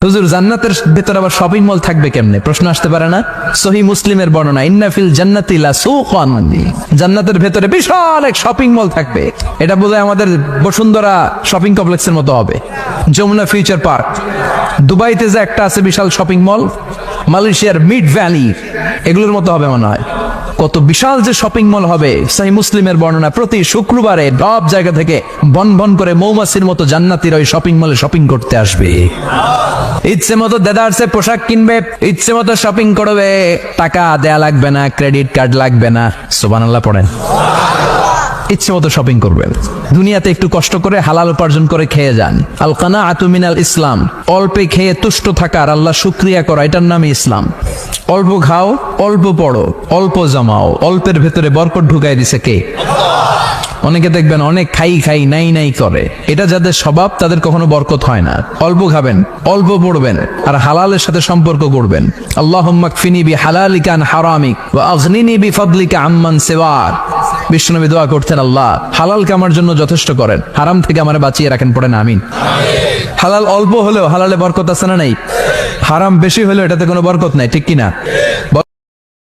হুজুর জান্নাতের ভেতর আবার শপিং মল থাকবে কেমনে? প্রশ্ন আসতে পারে না? সহিহ মুসলিমের বর্ণনা, ইন্না ফিল জান্নাতি লাসুকান, জান্নাতের ভেতরে বিশাল এক শপিং মল থাকবে। এটা বোধহয় আমাদের বসুন্ধরা শপিং কমপ্লেক্সের মতো হবে, যমুনা ফিউচার পার্ক। দুবাইতে যে একটা আছে বিশাল শপিং মল, মালয়েশিয়ার মিড ভ্যালি, এগুলোর মতো হবে মনে হয়। কত বিশাল যে শপিং মল হবে। সহিহ মুসলিমের বর্ণনা, প্রতি শুক্রবারে সব জায়গা থেকে বন বন করে মৌমাছির মতো জান্নাতীরা ওই শপিং মলে শপিং করতে আসবে। ইচ্ছে মতো দেদারসে পোশাক কিনবে, ইচ্ছে মতো শপিং করবে, টাকা দেয়া লাগবে না, ক্রেডিট কার্ড লাগবে না। সুবহানাল্লাহ পড়েন। ইচ্ছে মতো শপিং করবেন। দুনিয়াতে একটু কষ্ট করে হালাল উপার্জন করে খেয়ে যান। আল কানাআতু মিনাল ইসলাম, অল্পে খেয়ে তুষ্ট থাকা আর আল্লাহ শুকরিয়া করা, এটার নামই ইসলাম। অল্প খাও, অল্প পড়ো, অল্প জমাও, অল্পের ভেতরে বরকত ঢুকাই দিছে কে? অনেকে দেখবেন অনেক খাই খাই নাই নাই করে, এটা যাদের স্বভাব তাদের কখনো বরকত হয় না। অল্প খাবেন, অল্প পড়বেন, আর হালালের সাথে সম্পর্ক করবেন। আল্লাহুম্মা কফিনি বিহালালিকা আন হারামিক ওয়া আগনিনি বিফাদলিকা আম্মান সিওয়াক। বিশ্বনবী দোয়া করতেন, আল্লাহ হালালকে আমার জন্য যথেষ্ট করেন, হারাম থেকে আমারে বাঁচিয়ে রাখেন। পড়েন আমিন। হালাল অল্প হলেও হালালে বরকত আছে না নাই? হারাম বেশি হলেও এটাতে কোনো বরকত নাই, ঠিক কিনা?